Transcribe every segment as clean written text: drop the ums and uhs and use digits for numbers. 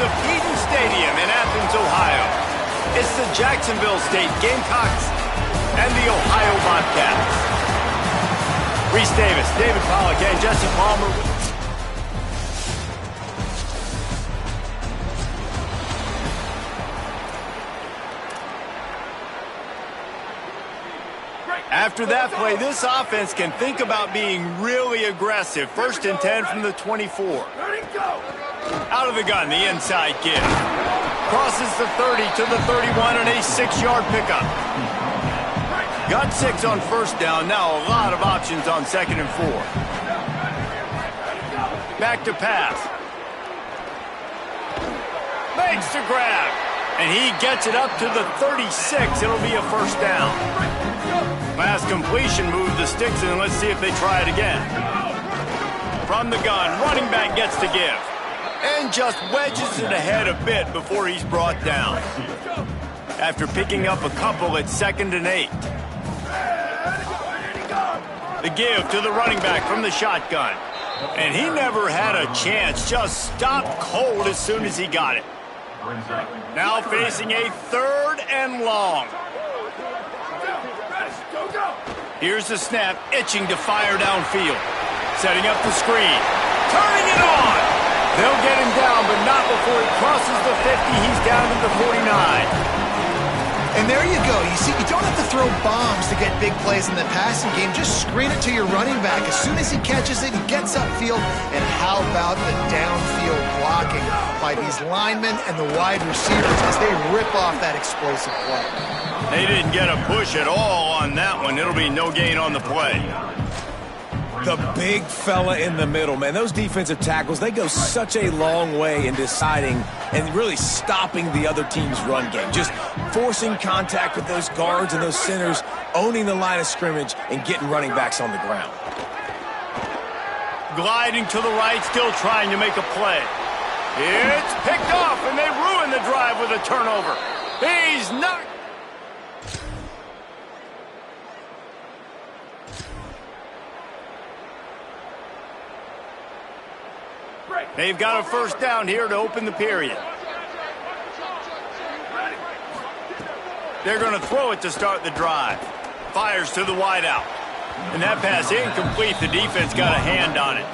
the Eden Stadium in Athens, Ohio. It's the Jacksonville State Gamecocks and the Ohio Bobcats. Reese Davis, David Pollack, and Jesse Palmer. After that play, this offense can think about being really aggressive. 1st and 10 from the 24. Out of the gun, the inside give. Crosses the 30 to the 31 and a 6-yard pickup. Got 6 on 1st down. Now a lot of options on 2nd and 4. Back to pass. Makes the grab. And he gets it up to the 36. It'll be a 1st down. Last completion moved the sticks, and let's see if they try it again. From the gun, running back gets the give. And just wedges it ahead a bit before he's brought down. After picking up a couple at 2nd and 8. The give to the running back from the shotgun. And he never had a chance, just stopped cold as soon as he got it. Now facing a 3rd and long. Here's the snap, itching to fire downfield. Setting up the screen. Turning it on! They'll get him down, but not before he crosses the 50. He's down to the 49. And there you go. You see, you don't have to throw bombs to get big plays in the passing game. Just screen it to your running back. As soon as he catches it, he gets upfield. And how about the downfield blocking by these linemen and the wide receivers as they rip off that explosive play? They didn't get a push at all on that one. It'll be no gain on the play. The big fella in the middle, man. Those defensive tackles, they go such a long way in deciding and really stopping the other team's run game. Just forcing contact with those guards and those centers, owning the line of scrimmage, and getting running backs on the ground. Gliding to the right, still trying to make a play. It's picked off, and they ruin the drive with a turnover. He's knocked. They've got a 1st down here to open the period. They're going to throw it to start the drive. Fires to the wideout. And that pass incomplete. The defense got a hand on it.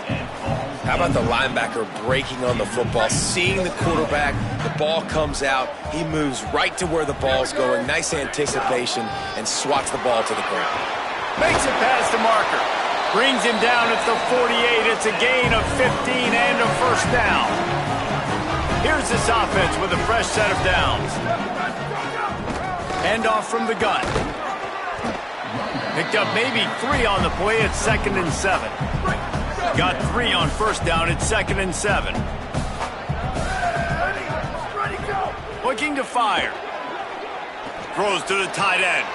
How about the linebacker breaking on the football, seeing the quarterback, the ball comes out, he moves right to where the ball's going, nice anticipation, and swats the ball to the ground. Makes it past the marker. Brings him down at the 48. It's a gain of 15 and a 1st down. Here's this offense with a fresh set of downs. Handoff from the gun. Picked up maybe 3 on the play at 2nd and 7. Got 3 on 1st down at 2nd and 7. Looking to fire. Throws to the tight end.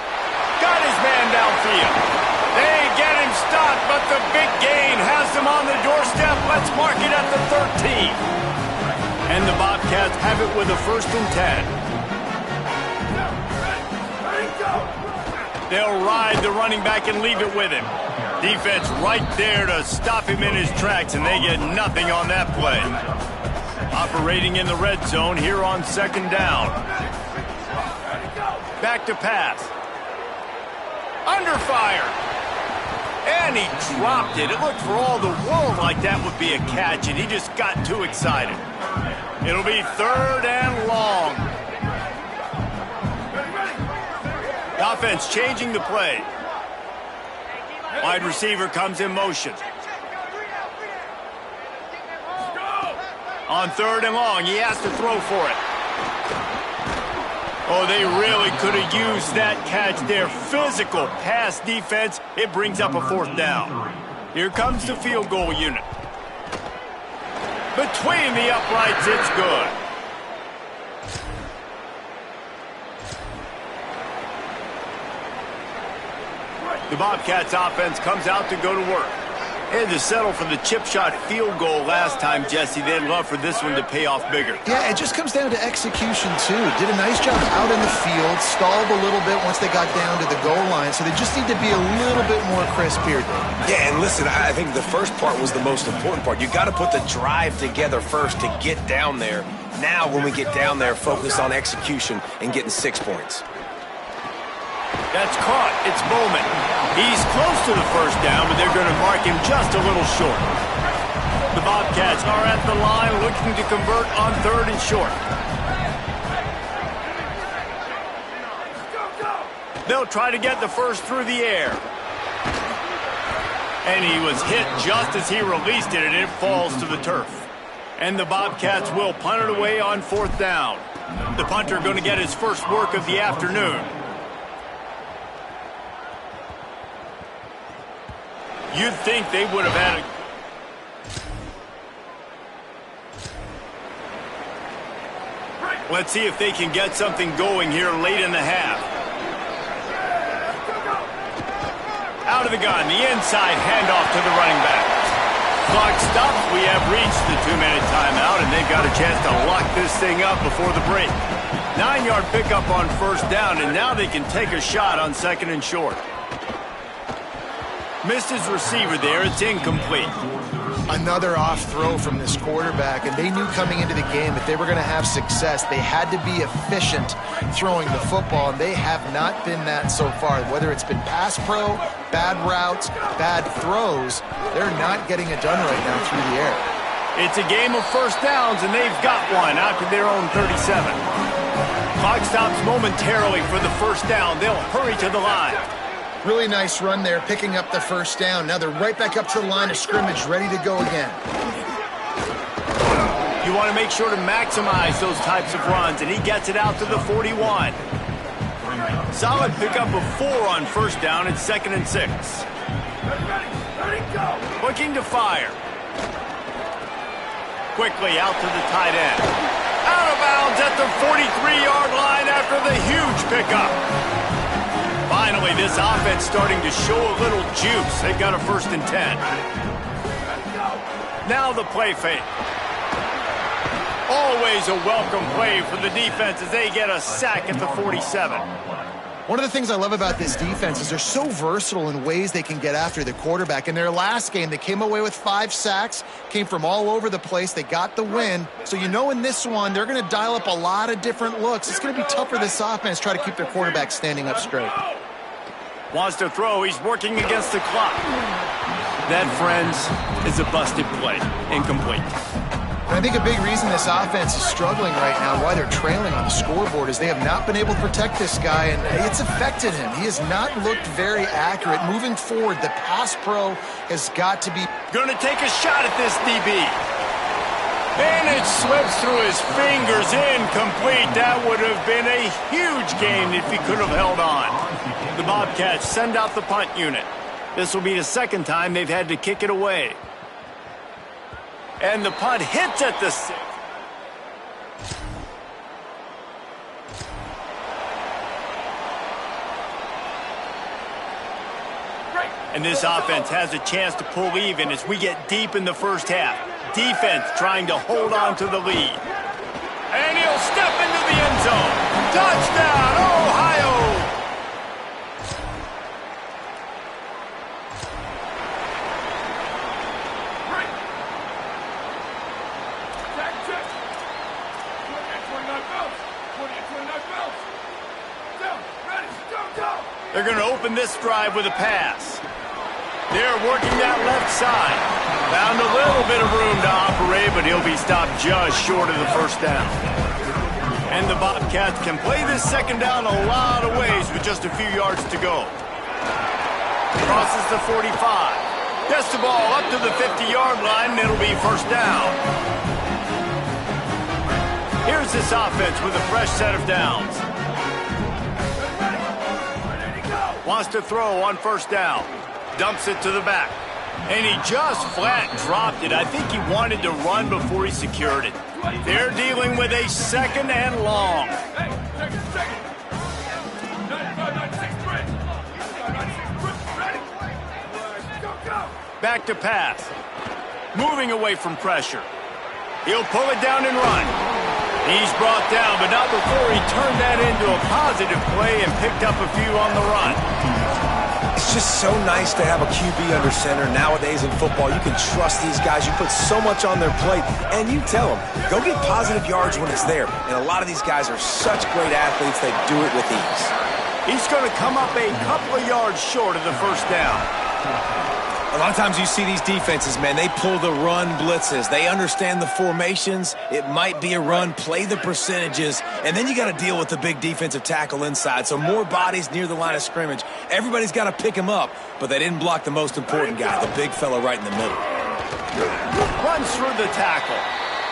Got his man downfield. They get him stopped, but the big gain has them on the doorstep. Let's mark it at the 13. And the Bobcats have it with a 1st and 10. They'll ride the running back and leave it with him. Defense right there to stop him in his tracks, and they get nothing on that play. Operating in the red zone here on 2nd down. Back to pass. Under fire. And he dropped it. It looked for all the world like that would be a catch, and he just got too excited. It'll be 3rd and long. The offense changing the play. Wide receiver comes in motion. On 3rd and long, he has to throw for it. Oh, they really could have used that catch there. Physical pass defense. It brings up a 4th down. Here comes the field goal unit. Between the uprights, it's good. The Bobcats offense comes out to go to work. They had to settle for the chip shot field goal last time, Jesse. They'd love for this one to pay off bigger. Yeah, it just comes down to execution, too. Did a nice job out in the field, stalled a little bit once they got down to the goal line, so they just need to be a little bit more crisp here, Dave. Yeah, and listen, I think the first part was the most important part. You got to put the drive together first to get down there. Now, when we get down there, focus on execution and getting 6 points. That's caught. It's Bowman. He's close to the first down, but they're going to mark him just a little short. The Bobcats are at the line looking to convert on 3rd and short. They'll try to get the first through the air. And he was hit just as he released it, and it falls to the turf. And the Bobcats will punt it away on 4th down. The punter going to get his first work of the afternoon. You'd think they would have had a... Let's see if they can get something going here late in the half. Out of the gun, the inside handoff to the running back. Clock stops. We have reached the 2-minute timeout, and they've got a chance to lock this thing up before the break. 9-yard pickup on 1st down, and now they can take a shot on 2nd and short. Missed his receiver there. It's incomplete. Another off throw from this quarterback, and they knew coming into the game if they were going to have success, they had to be efficient throwing the football, and they have not been that so far. Whether it's been pass pro, bad routes, bad throws, they're not getting it done right now through the air. It's a game of 1st downs, and they've got one out to their own 37. Clock stops momentarily for the 1st down. They'll hurry to the line. Really nice run there, picking up the 1st down. Now they're right back up to the line of scrimmage, ready to go again. You want to make sure to maximize those types of runs, and he gets it out to the 41. Solid pickup of 4 on 1st down and 2nd and 6. Looking to fire. Quickly out to the tight end. Out of bounds at the 43-yard line after the huge pickup. Finally, this offense starting to show a little juice. They've got a 1st and 10. Now the play fake. Always a welcome play for the defense as they get a sack at the 47. One of the things I love about this defense is they're so versatile in ways they can get after the quarterback. In their last game, they came away with 5 sacks, came from all over the place. They got the win. So you know in this one, they're going to dial up a lot of different looks. It's going to be tough for this offense to try to keep their quarterback standing up straight. Wants to throw. He's working against the clock. That, friends, is a busted play. Incomplete. And I think a big reason this offense is struggling right now, why they're trailing on the scoreboard, is they have not been able to protect this guy, and it's affected him. He has not looked very accurate. Moving forward, the pass pro has got to be... Going to take a shot at this DB. And it slips through his fingers. Incomplete. That would have been a huge gain if he could have held on. The Bobcats send out the punt unit. This will be the 2nd time they've had to kick it away. And the punt hits at the 6. And this offense has a chance to pull even as we get deep in the 1st half. Defense trying to hold on to the lead. And he'll step into the end zone. Touchdown, Ohio! They're going to open this drive with a pass. They're working that left side. Found a little bit of room to operate, but he'll be stopped just short of the 1st down. And the Bobcats can play this 2nd down a lot of ways with just a few yards to go. Crosses the 45. Gets the ball up to the 50-yard line, and it'll be 1st down. Here's this offense with a fresh set of downs. Wants to throw on 1st down. Dumps it to the back. And he just flat dropped it. I think he wanted to run before he secured it. They're dealing with a 2nd and long. back to pass. Moving away from pressure. He'll pull it down and run. He's brought down, but not before he turned that into a positive play and picked up a few on the run. It's just so nice to have a QB under center. Nowadays in football, you can trust these guys. You put so much on their plate, and you tell them, go get positive yards when it's there. And a lot of these guys are such great athletes, they do it with ease. He's going to come up a couple of yards short of the first down. A lot of times you see these defenses, man, they pull the run blitzes. They understand the formations. It might be a run, play the percentages, and then you got to deal with the big defensive tackle inside. So more bodies near the line of scrimmage. Everybody's got to pick him up, but they didn't block the most important guy, the big fella right in the middle. Runs through the tackle.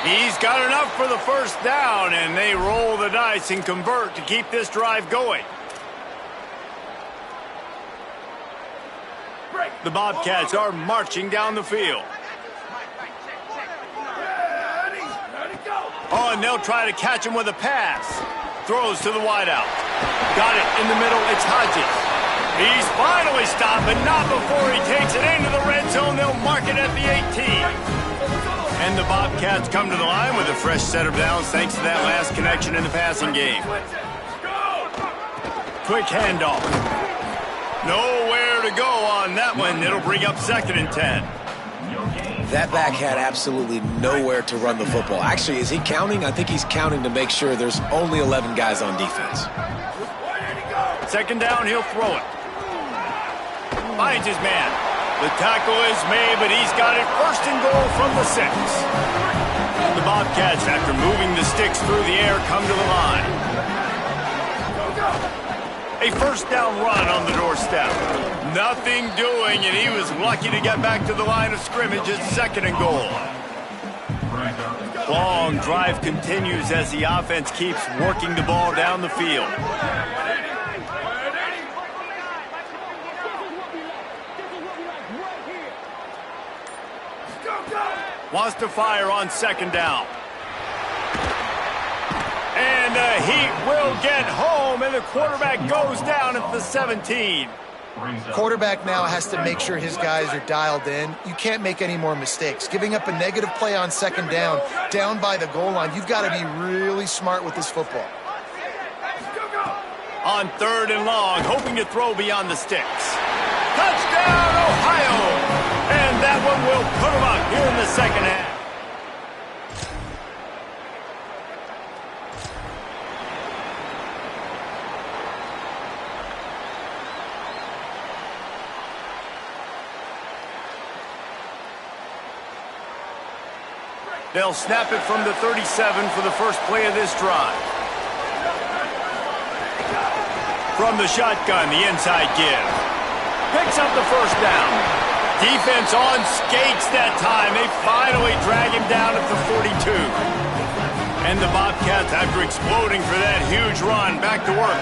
He's got enough for the first down, and they roll the dice and convert to keep this drive going. The Bobcats are marching down the field. Oh, and they'll try to catch him with a pass. Throws to the wideout. Got it in the middle. It's Hodges. He's finally stopped, but not before he takes it into the red zone. They'll mark it at the 18. And the Bobcats come to the line with a fresh set of downs thanks to that last connection in the passing game. Quick handoff. Nowhere to go on that one. It'll bring up 2nd and 10. That back had absolutely nowhere to run the football. Actually, is he counting? I think he's counting to make sure there's only 11 guys on defense. 2nd down, he'll throw it. Finds his man. The tackle is made, but he's got it 1st and goal from the 6. The Bobcats, after moving the sticks through the air, come to the line. A 1st down run on the doorstep. Nothing doing, and he was lucky to get back to the line of scrimmage at 2nd and goal. Long drive continues as the offense keeps working the ball down the field. Wants to fire on 2nd down. And the Heat will get home, and the quarterback goes down at the 17. Quarterback now has to make sure his guys are dialed in. You can't make any more mistakes. Giving up a negative play on 2nd down by the goal line, you've got to be really smart with this football. On 3rd and long, hoping to throw beyond the sticks. Touchdown, Ohio! And that one will put them up here in the 2nd half. They'll snap it from the 37 for the first play of this drive. From the shotgun, the inside give. Picks up the 1st down. Defense on skates that time. They finally drag him down at the 42. And the Bobcats, after exploding for that huge run, back to work.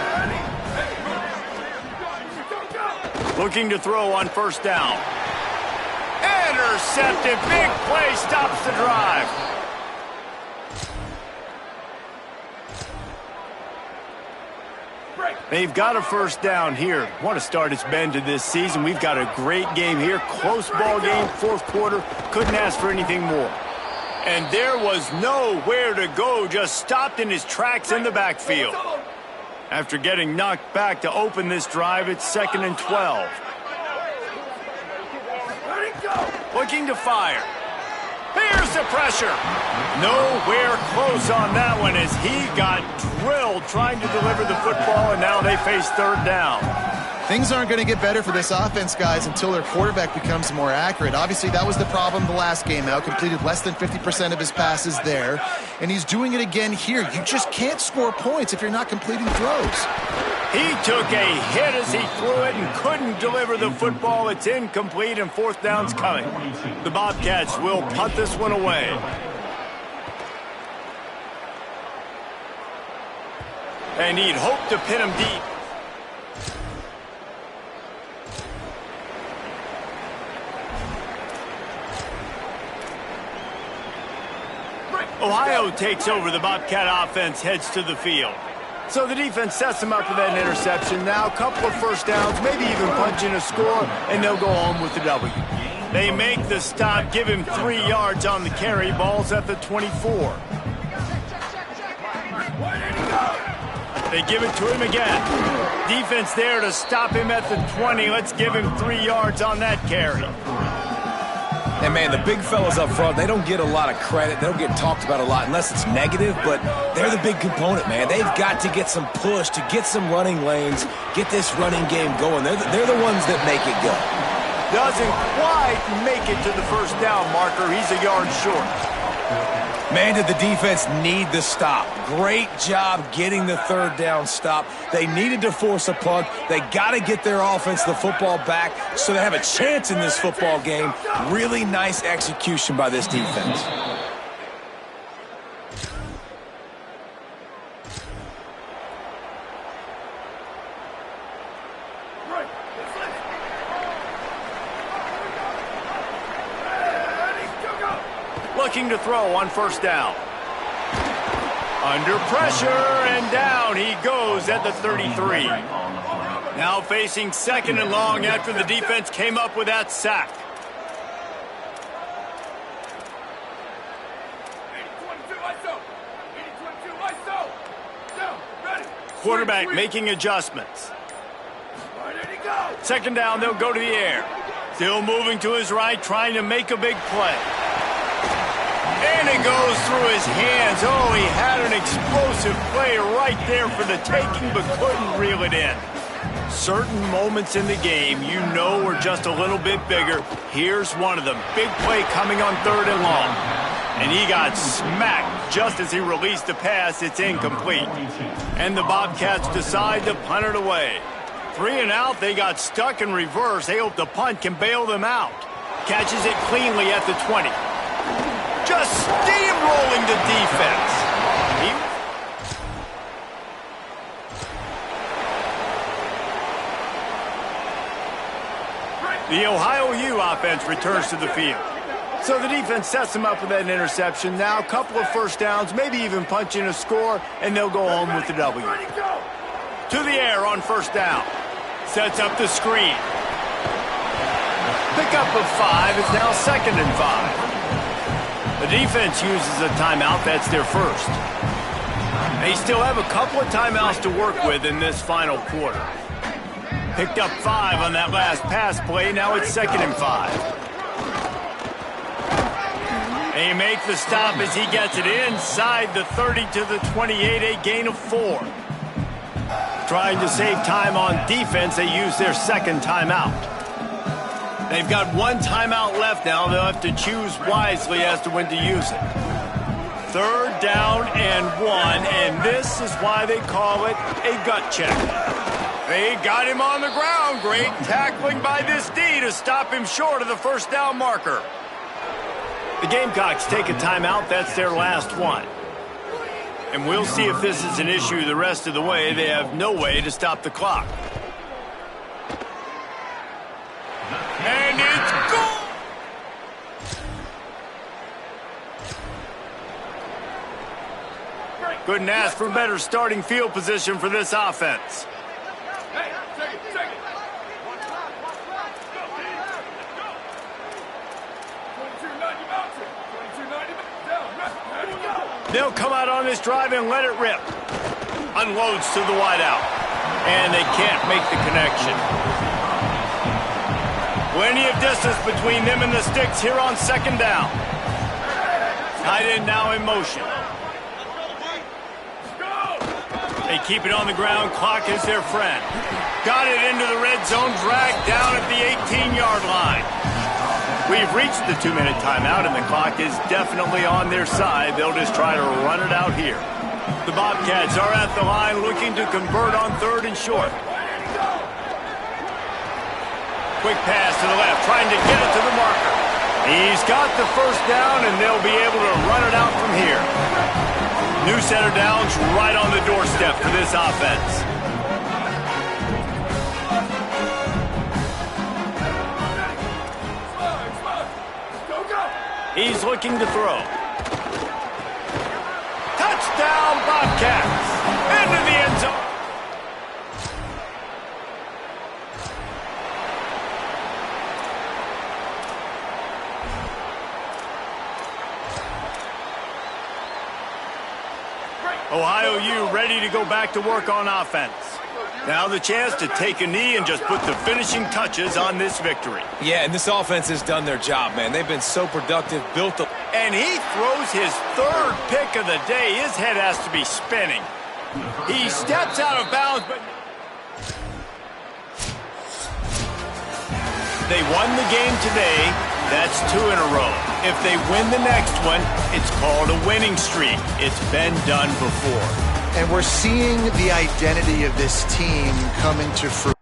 Looking to throw on 1st down. Intercepted. Big play stops the drive. They've got a 1st down here. What a start it's been to this season. We've got a great game here. Close ball game, 4th quarter. Couldn't ask for anything more. And there was nowhere to go. Just stopped in his tracks in the backfield. After getting knocked back to open this drive, it's 2nd and 12. Looking to fire. Here's the pressure. Nowhere close on that one as he got drilled trying to deliver the football, and now they face 3rd down. Things aren't going to get better for this offense, guys, until their quarterback becomes more accurate. Obviously, that was the problem the last game out. Completed less than 50% of his passes there, and he's doing it again here. You just can't score points if you're not completing throws. He took a hit as he threw it and couldn't deliver the football. It's incomplete, and 4th down's coming. The Bobcats will punt this one away. And he'd hoped to pin him deep. Ohio takes over. The Bobcat offense heads to the field. So the defense sets them up for that interception. Now a couple of 1st downs, maybe even punching a score, and they'll go home with the W. They make the stop, give him 3 yards on the carry. Ball's at the 24. They give it to him again. Defense there to stop him at the 20. Let's give him 3 yards on that carry. And, man, the big fellas up front, they don't get a lot of credit. They don't get talked about a lot unless it's negative, but they're the big component, man. They've got to get some push, to get some running lanes, get this running game going. They're the ones that make it go. Doesn't quite make it to the first down marker. He's a yard short. Man, did the defense need the stop. Great job getting the third down stop. They needed to force a punt. They got to get their offense the football back so they have a chance in this football game. Really nice execution by this defense. Looking to throw on first down. Under pressure and down he goes at the 33. Now facing second and long after the defense came up with that sack. Quarterback making adjustments. Second down, they'll go to the air. Still moving to his right, trying to make a big play. And it goes through his hands. Oh, he had an explosive play right there for the taking, but couldn't reel it in. Certain moments in the game you know are just a little bit bigger. Here's one of them. Big play coming on third and long. And he got smacked just as he released the pass. It's incomplete. And the Bobcats decide to punt it away. 3 and out, they got stuck in reverse. They hope the punt can bail them out. Catches it cleanly at the 20. Just steamrolling the defense. The Ohio U offense returns to the field. So the defense sets them up with that interception. Now a couple of first downs, maybe even punching a score, and they'll go home with the W. To the air on first down. Sets up the screen. Pickup of 5 is now 2nd and 5. The defense uses a timeout. That's their first. They still have a couple of timeouts to work with in this final quarter. Picked up 5 on that last pass play. Now it's 2nd and 5. They make the stop as he gets it inside the 30 to the 28, a gain of 4. Trying to save time on defense, they use their second timeout. They've got 1 timeout left now. They'll have to choose wisely as to when to use it. 3rd down and 1, and this is why they call it a gut check. They got him on the ground. Great tackling by this D to stop him short of the first down marker. The Gamecocks take a timeout. That's their last one. And we'll see if this is an issue the rest of the way. They have no way to stop the clock. And it's goal! Couldn't ask for better starting field position for this offense. They'll come out on this drive and let it rip. Unloads to the wideout. And they can't make the connection. Plenty of distance between them and the sticks here on 2nd down. Tight end now in motion. They keep it on the ground. Clock is their friend. Got it into the red zone. Dragged down at the 18-yard line. We've reached the 2-minute timeout, and the clock is definitely on their side. They'll just try to run it out here. The Bobcats are at the line looking to convert on 3rd and short. Quick pass to the left, trying to get it to the marker. He's got the first down, and they'll be able to run it out from here. New set of downs right on the doorstep for this offense. He's looking to throw. Touchdown, Bobcats! Into the end zone. Ohio U ready to go back to work on offense. Now the chance to take a knee and just put the finishing touches on this victory. Yeah, and this offense has done their job, man. They've been so productive, built up. And he throws his third pick of the day. His head has to be spinning. He steps out of bounds, but they won the game today. That's 2 in a row. If they win the next one, it's called a winning streak. It's been done before. And we're seeing the identity of this team coming to fruition.